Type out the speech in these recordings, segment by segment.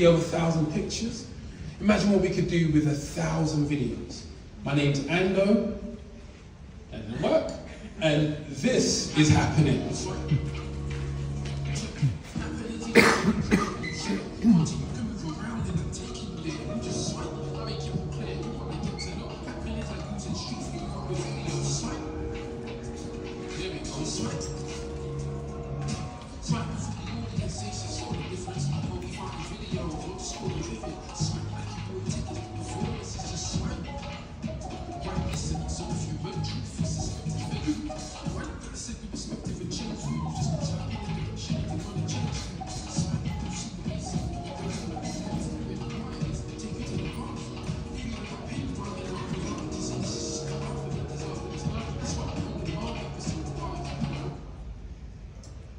see over 1,000 pictures. Imagine what we could do with 1,000 videos. My name's Ando, that didn't work, and this is Happaning.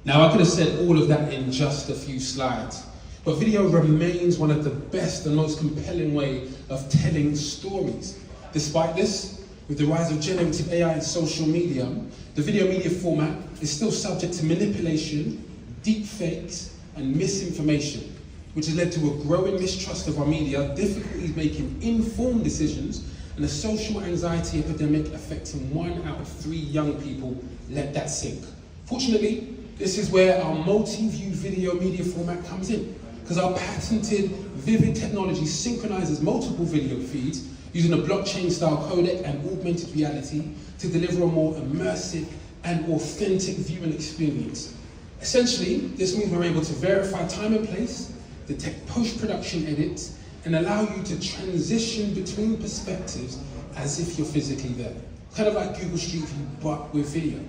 Now, I could have said all of that in just a few slides, but video remains one of the best and most compelling way of telling stories. Despite this, with the rise of generative AI and social media, the video media format is still subject to manipulation, deep fakes, and misinformation, which has led to a growing mistrust of our media, difficulties making informed decisions, and a social anxiety epidemic affecting 1 out of 3 young people. Let that sink. Fortunately, this is where our multi-view video media format comes in, because our patented Vivid technology synchronizes multiple video feeds using a blockchain-style codec and augmented reality to deliver a more immersive and authentic viewing experience. Essentially, this means we're able to verify time and place, detect post-production edits, and allow you to transition between perspectives as if you're physically there. Kind of like Google Street View, but with video.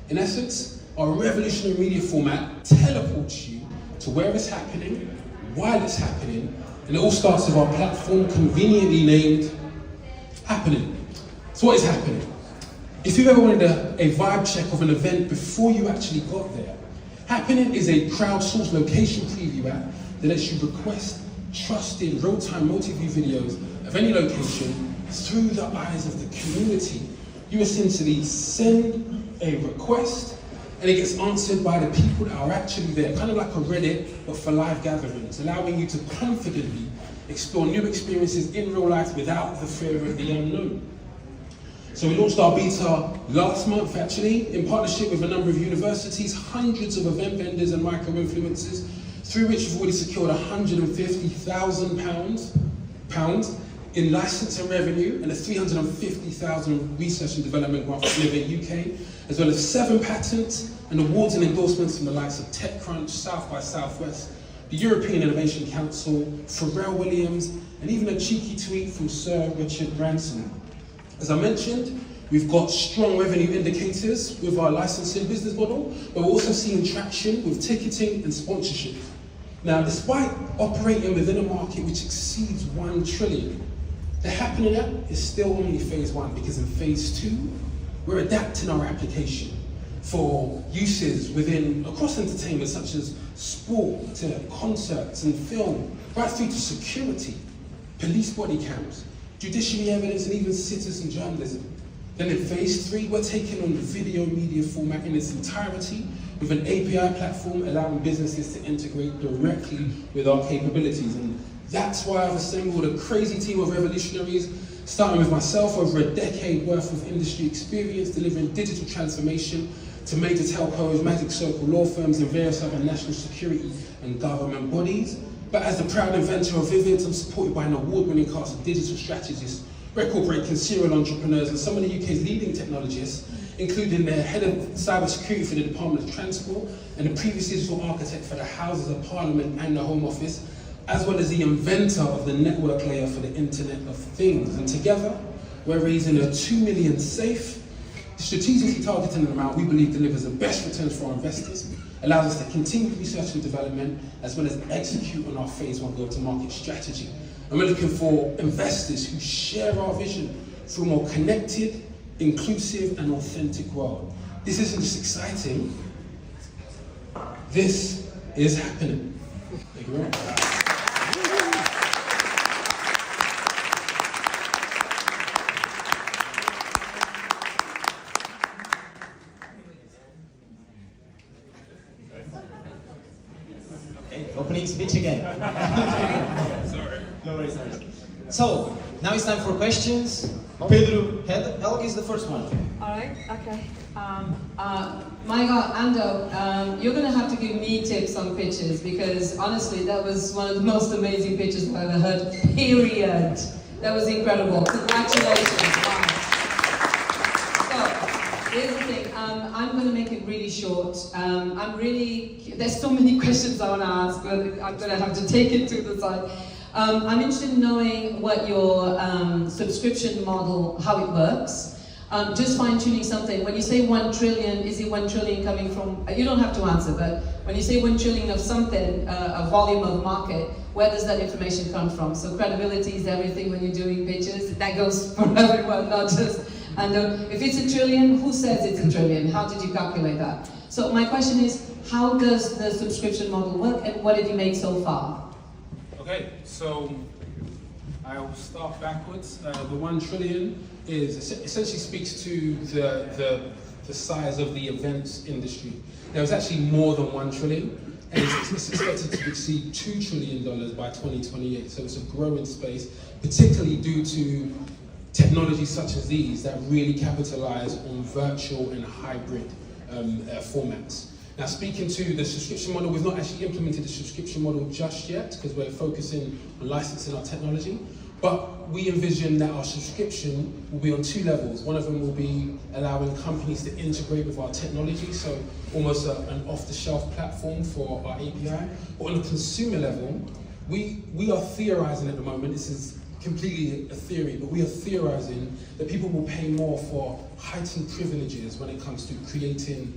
In essence, our revolutionary media format teleports you to where it's happening, while it's happening, and it all starts with our platform conveniently named Happaning. So what is happening? If you've ever wanted a vibe check of an event before you actually got there, Happaning is a crowdsourced location preview app that lets you request trusted real-time multi-view videos of any location through the eyes of the community. You essentially send a request and it gets answered by the people that are actually there, kind of like a Reddit, but for live gatherings, allowing you to confidently explore new experiences in real life without the fear of the unknown. So we launched our beta last month, actually, in partnership with a number of universities, hundreds of event vendors and micro-influencers, through which we've already secured £150,000 in licensing revenue and a £350,000 research and development grant from Live UK, as well as 7 patents and awards and endorsements from the likes of TechCrunch, South by Southwest, the European Innovation Council, Pharrell Williams, and even a cheeky tweet from Sir Richard Branson. As I mentioned, we've got strong revenue indicators with our licensing business model, but we're also seeing traction with ticketing and sponsorship. Now, despite operating within a market which exceeds 1 trillion, the Happaning app is still only phase 1, because in phase 2, we're adapting our application for uses across entertainment, such as sport, to concerts and film, right through to security, police body cams, judiciary evidence, and even citizen journalism. Then in phase 3, we're taking on the video media format in its entirety with an API platform allowing businesses to integrate directly with our capabilities. And that's why I've assembled a crazy team of revolutionaries, starting with myself, over a decade worth of industry experience delivering digital transformation to major telcos, Magic Circle law firms, and various other national security and government bodies. But as the proud inventor of Vivid, I'm supported by an award-winning cast of digital strategists, record-breaking serial entrepreneurs, and some of the UK's leading technologists, including the head of cybersecurity for the Department of Transport and the previous digital architect for the Houses of Parliament and the Home Office, as well as the inventor of the network layer for the Internet of Things. And together, we're raising a 2 million safe, strategically targeting an amount we believe delivers the best returns for our investors, allows us to continue research and development, as well as execute on our phase 1 go-to-market strategy. And we're looking for investors who share our vision for a more connected, inclusive, and authentic world. This isn't just exciting, this is happening. Thank you very much. opening speech again. Sorry. No worries, no worries. So, now it's time for questions. Pedro, Helg is the first one. Alright, okay. Michael, Ando, you're going to have to give me tips on pitches because honestly, that was one of the most amazing pitches I've ever heard, period. That was incredible. Congratulations. Wow. So, here's the thing. I'm going to make it really short. There's so many questions I want to ask, but I'm going to have to take it to the side. I'm interested in knowing what your subscription model, how it works. Just fine-tuning something. When you say 1 trillion, is it 1 trillion coming from, you don't have to answer, but when you say 1 trillion of something, a volume of market, where does that information come from? So credibility is everything when you're doing pitches. That goes for everyone, not just, and if it's a trillion, who says it's a trillion? How did you calculate that? So my question is, how does the subscription model work and what have you made so far? Okay, so I'll start backwards. The 1 trillion essentially speaks to the size of the events industry. There was actually more than 1 trillion, and it's expected to exceed $2 trillion by 2028. So it's a growing space, particularly due to technologies such as these that really capitalize on virtual and hybrid formats. Now, speaking to the subscription model, we've not actually implemented the subscription model just yet because we're focusing on licensing our technology. But we envision that our subscription will be on 2 levels. One of them will be allowing companies to integrate with our technology, so almost an off-the-shelf platform for our API. But on a consumer level, we are theorizing at the moment, this is completely a theory, but we are theorizing that people will pay more for heightened privileges when it comes to creating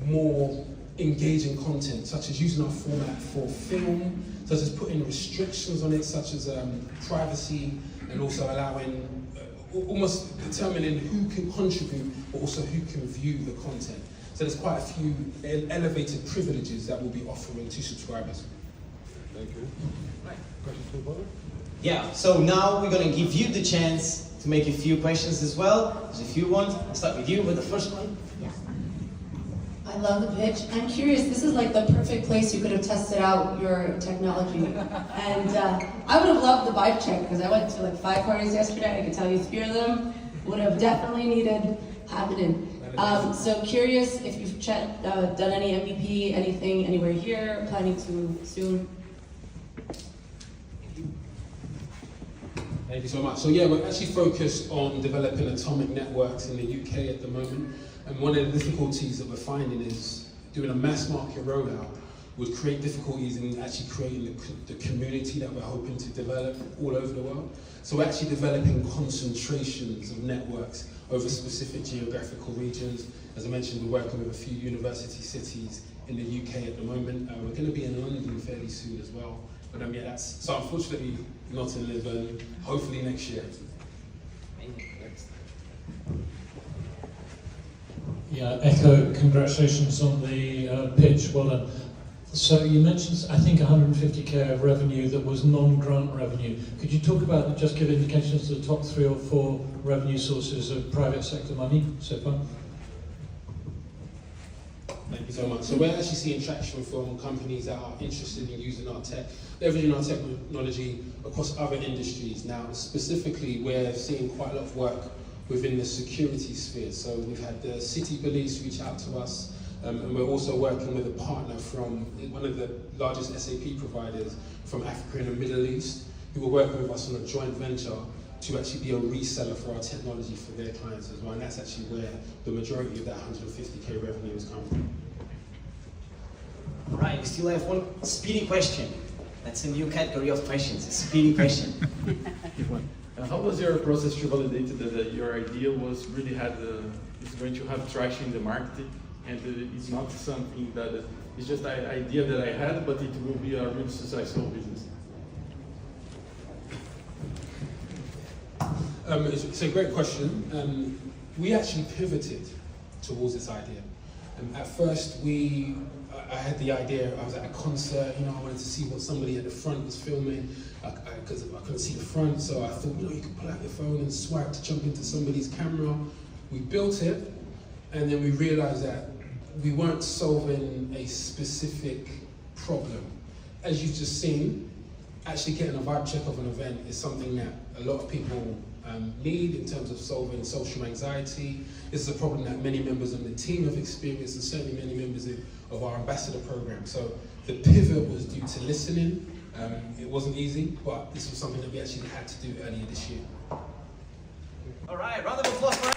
more engaging content, such as using our format for film, such as putting restrictions on it, such as privacy, and also allowing, almost determining who can contribute, but also who can view the content. So there's quite a few elevated privileges that we'll be offering to subscribers. Thank you. Right. Questions for Paul? Yeah, so now we're going to give you the chance to make a few questions as well. There's a few ones. I'll start with you with the first one. Yeah. I love the pitch. I'm curious, this is like the perfect place you could have tested out your technology. And I would have loved the vibe check because I went to like 5 parties yesterday. I could tell you 3 of them would have definitely needed happening. So curious if you've done any MVP, anything anywhere here, planning to soon. Thank you so much. So yeah, we're actually focused on developing atomic networks in the UK at the moment. And one of the difficulties that we're finding is doing a mass market rollout would create difficulties in actually creating the community that we're hoping to develop all over the world. So we're actually developing concentrations of networks over specific geographical regions. As I mentioned, we're working with a few university cities in the UK at the moment. We're going to be in London fairly soon as well. But yeah, that's, so unfortunately not in Lisbon, hopefully next year. Yeah, echo congratulations on the pitch, well done. So you mentioned, I think, 150k of revenue that was non-grant revenue. Could you talk about, just give indications of the top 3 or 4 revenue sources of private sector money so far? Thank you so much. So we're actually seeing traction from companies that are interested in using our tech, leveraging our technology across other industries. Now, specifically, we're seeing quite a lot of work within the security sphere. So we've had the city police reach out to us, and we're also working with a partner from one of the largest SAP providers from Africa and the Middle East, who are working with us on a joint venture to actually be a reseller for our technology for their clients as well. And that's actually where the majority of that 150k revenue has come from. All right, we still have one speedy question. That's a new category of questions, a speedy question. How was your process to validate that your idea was really is going to have traction in the market, and it's not something that it's just an idea that I had, but it will be a really successful business? It's a great question. We actually pivoted towards this idea. At first, I had the idea, I was at a concert, I wanted to see what somebody at the front was filming, because I couldn't see the front, so I thought, you could pull out your phone and swipe to jump into somebody's camera. We built it, and then we realized that we weren't solving a specific problem. as you've just seen, actually getting a vibe check of an event is something that a lot of people need in terms of solving social anxiety. This is a problem that many members of the team have experienced, and certainly many members of our ambassador program. So the pivot was due to listening. It wasn't easy, but this was something that we actually had to do earlier this year. All right, round of applause for